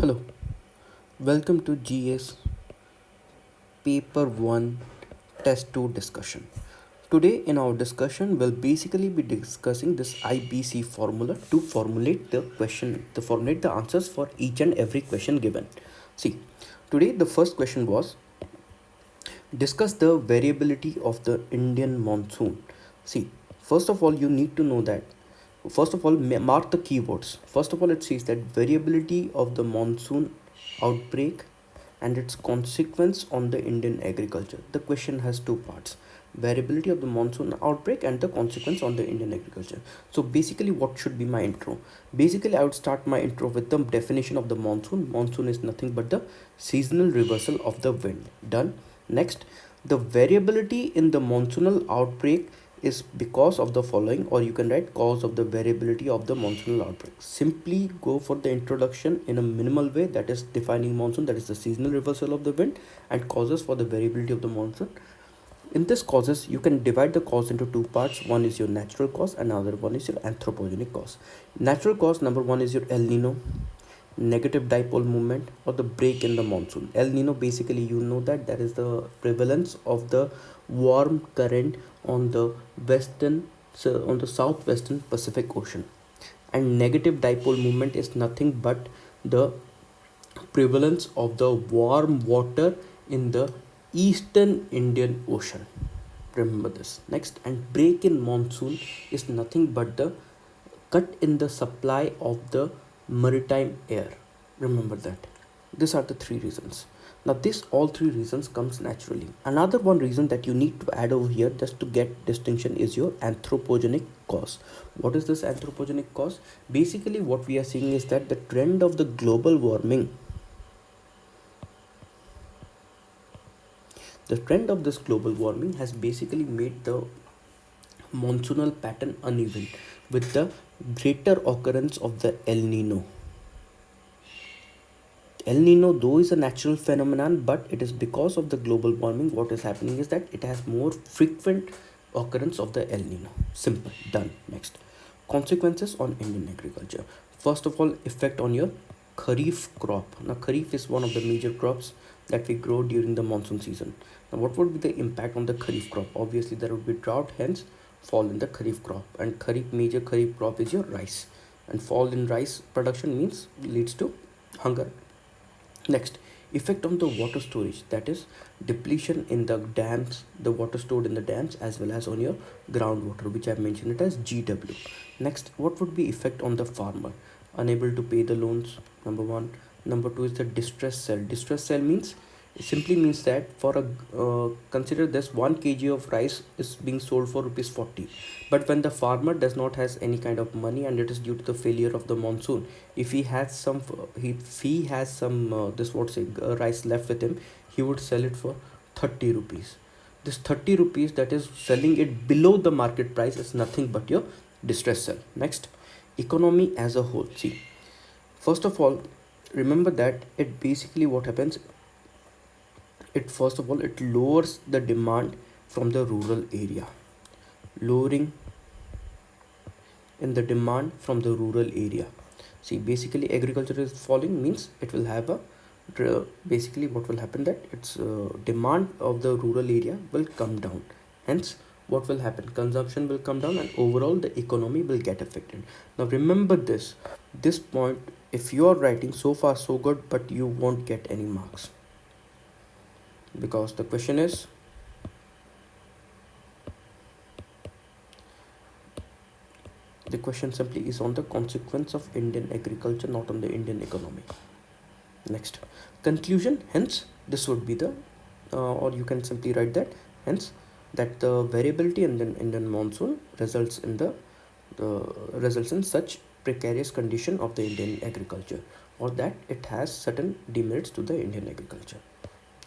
Hello, welcome to GS Paper 1 Test 2 discussion. Today in our discussion we'll basically be discussing this IBC formula to formulate the answers for each and every question given. See, today the first question was discuss the variability of the Indian monsoon. See, first of all you need to know that first of all mark the keywords. First of all it says that variability of the monsoon outbreak and its consequence on the Indian agriculture. The question has two parts: variability of the monsoon outbreak and the consequence on the Indian agriculture. So basically what should be my intro? Basically I would start my intro with the definition of the monsoon. Monsoon is nothing but the seasonal reversal of the wind. Done. Next, the variability in the monsoonal outbreak is because of the following, or you can write cause of the variability of the monsoonal outbreak. Simply go for the introduction in a minimal way, that is defining monsoon, that is the seasonal reversal of the wind, and causes for the variability of the monsoon. In this causes, you can divide the cause into two parts. One is your natural cause and another one is your anthropogenic cause. Natural cause number one is your El Nino, negative dipole movement, or the break in the monsoon. El Nino, basically you know that is the prevalence of the warm current on the southwestern Pacific Ocean. And negative dipole movement is nothing but the prevalence of the warm water in the eastern Indian Ocean. Remember this. Next, and break in monsoon is nothing but the cut in the supply of the maritime air. Remember that. These are the three reasons. Now this all three reasons comes naturally. Another one reason that you need to add over here just to get distinction is your anthropogenic cause. What is this anthropogenic cause? Basically what we are seeing is that the trend of the global warming, the trend of this global warming has basically made the monsoonal pattern uneven with the greater occurrence of the El Nino. El Nino though is a natural phenomenon, but it is because of the global warming. What is happening is that it has more frequent occurrence of the El Nino. Simple. Done. Next, consequences on Indian agriculture. First of all, effect on your Kharif crop. Now Kharif is one of the major crops that we grow during the monsoon season. Now what would be the impact on the Kharif crop? Obviously there would be drought, hence fall in the Kharif crop. And major Kharif crop is your rice, and fall in rice production means leads to hunger. Next, effect on the water storage, that is depletion in the dams, the water stored in the dams, as well as on your groundwater, which I've mentioned it as GW. Next, what would be effect on the farmer? Unable to pay the loans, number one. Number two is the distress sell. Distress sell means, it simply means that for a consider this 1 kg of rice is being sold for rupees 40, but when the farmer does not has any kind of money and it is due to the failure of the monsoon, if he has some this what say rice left with him, he would sell it for 30 rupees. This 30 rupees that is selling it below the market price is nothing but your distress sell. Next, economy as a whole. See, first of all, remember that it basically what happens, it first of all it lowers the demand from the rural area. Lowering in the demand from the rural area. See, basically agriculture is falling means it will have a basically what will happen that its demand of the rural area will come down. Hence what will happen, consumption will come down and overall the economy will get affected. Now remember this point, if you are writing so far so good, but you won't get any marks, because the question is the question simply is on the consequence of Indian agriculture, not on the Indian economy. Next, conclusion. Hence this would be the or you can simply write that, hence that the variability in the Indian monsoon results in such precarious condition of the Indian agriculture, or that it has certain demerits to the Indian agriculture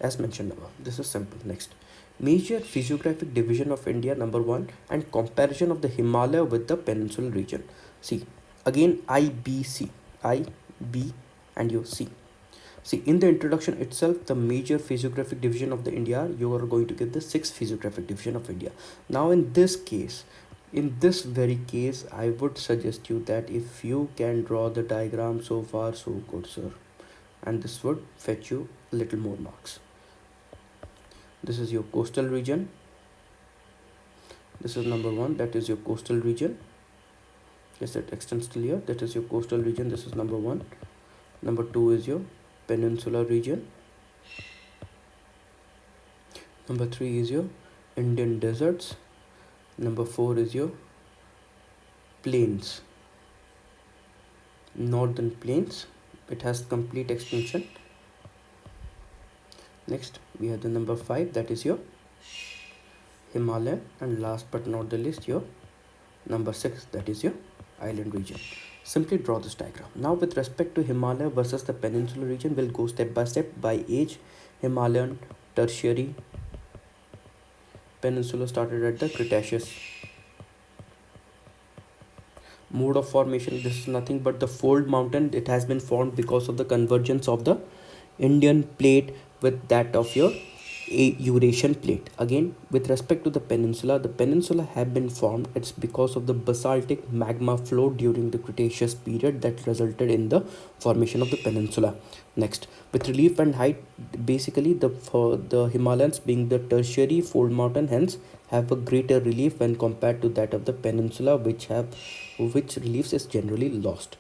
as mentioned above. This is simple. Next, major physiographic division of India, number one, and comparison of the Himalaya with the peninsular region. See, again IBC, I, B, and your C. See, in the introduction itself, the major physiographic division of the India, you are going to get the sixth physiographic division of India. Now in this case, in this very case, I would suggest you that if you can draw the diagram, so far so good, sir. and this would fetch you a little more marks. This is your coastal region. This is number 1, that is your coastal region. Yes, it extends till here. That is your coastal region. This is number 1. Number 2 is your peninsular region. Number 3 is your Indian deserts. Number 4 is your plains, northern plains. It has complete extinction. Next we have the number 5, that is your Himalayan, and last but not the least your number 6, that is your island region. Simply draw this diagram. Now with respect to Himalaya versus the peninsular region, we'll go step by step by age. Himalayan, Tertiary, Peninsula started at the Cretaceous. Mode of formation, this is nothing but the fold mountain. It has been formed because of the convergence of the Indian plate with that of your Eurasian plate. Again, with respect to the peninsula have been formed. It's because of the basaltic magma flow during the Cretaceous period that resulted in the formation of the peninsula. Next, with relief and height, basically the Himalayas being the tertiary fold mountain, hence have a greater relief when compared to that of the peninsula, which reliefs is generally lost.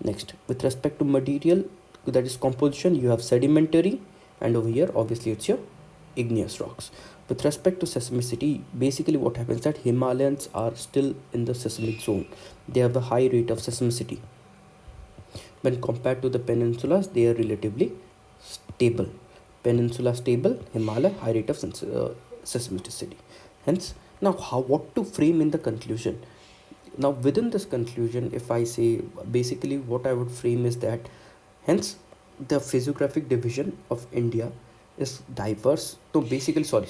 Next, with respect to material, that is composition, you have sedimentary, and over here obviously it's your igneous rocks. With respect to seismicity, basically what happens that Himalayas are still in the seismic zone. They have a high rate of seismicity. When compared to the peninsulas, they are relatively stable. Peninsula stable, Himalaya high rate of seismicity. Hence, now what to frame in the conclusion? Now within this conclusion, if I say, basically what I would frame is that hence the physiographic division of India is diverse. So basically, sorry,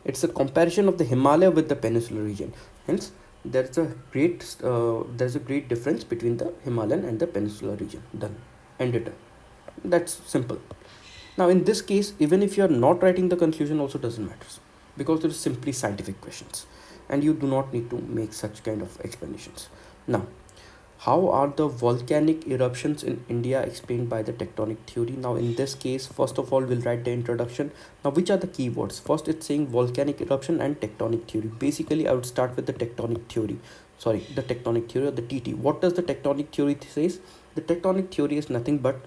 it's a comparison of the Himalaya with the peninsular region. Hence there's a great difference between the Himalayan and the peninsular region. Done. Ended. That's simple. Now in this case, even if you are not writing the conclusion, also doesn't matter, because it is simply scientific questions and you do not need to make such kind of explanations. Now, how are the volcanic eruptions in India explained by the tectonic theory? Now in this case, first of all, we'll write the introduction. Now which are the keywords? First, it's saying volcanic eruption and tectonic theory. Basically, I would start with the tectonic theory. The tectonic theory, or the TT. What does the tectonic theory says? The tectonic theory is nothing but,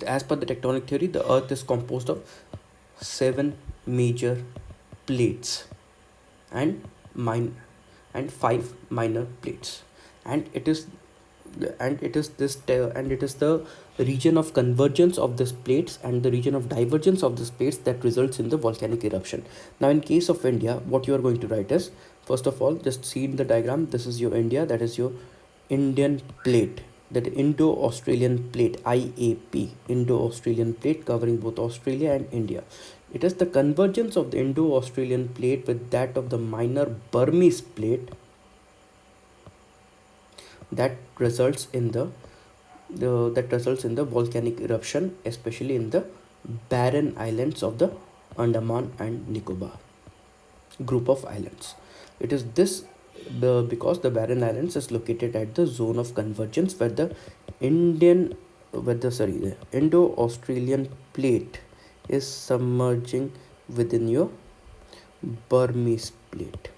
as per the tectonic theory, the earth is composed of 7 major plates and 5 minor plates, and it is the region of convergence of these plates and the region of divergence of these plates that results in the volcanic eruption. Now in case of India, what you are going to write is, first of all, just see in the diagram, this is your India, that is your Indian plate, that Indo-Australian plate, IAP, Indo-Australian plate covering both Australia and India. It is the convergence of the Indo-Australian plate with that of the minor Burmese plate that results in the volcanic eruption, especially in the barren islands of the Andaman and Nicobar group of islands. It is this because the barren islands is located at the zone of convergence where the Indo-Australian plate is submerging within your Burmese plate,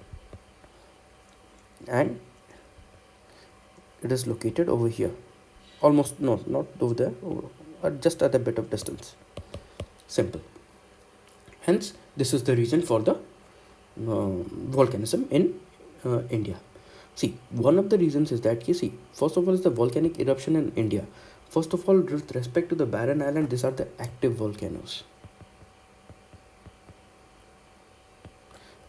and it is located over here, almost not over there, just at a bit of distance. Simple. Hence this is the reason for the volcanism in India. See, one of the reasons is that, you see, first of all is the volcanic eruption in India. First of all, with respect to the barren island, these are the active volcanoes.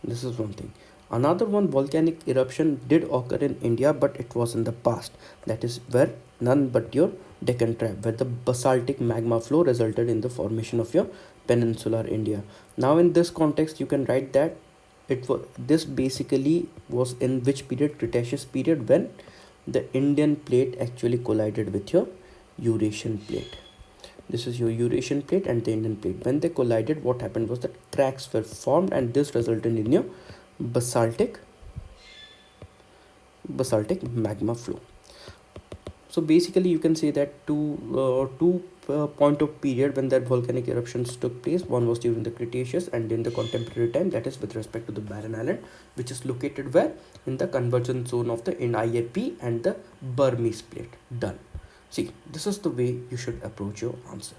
This is one thing. Another one, volcanic eruption did occur in India, but it was in the past. That is where none but your Deccan Trap, where the basaltic magma flow resulted in the formation of your peninsular India. Now in this context, you can write that this basically was in which period? Cretaceous period, when the Indian plate actually collided with your Eurasian plate. This is your Eurasian plate and the Indian plate. When they collided, what happened was that cracks were formed, and this resulted in your basaltic magma flow. So basically you can say that two point of period when that volcanic eruptions took place. One was during the Cretaceous and in the contemporary time, that is with respect to the Barren Island, which is located where? In the convergence zone of the IAP and the Burmese plate. Done. See, this is the way you should approach your answer.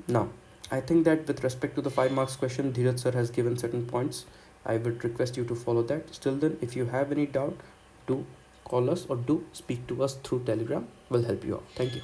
Now, I think that with respect to the 5 marks question, Dheeraj sir has given certain points. I would request you to follow that. Still then, if you have any doubt, do call us or do speak to us through Telegram. We'll help you out. Thank you.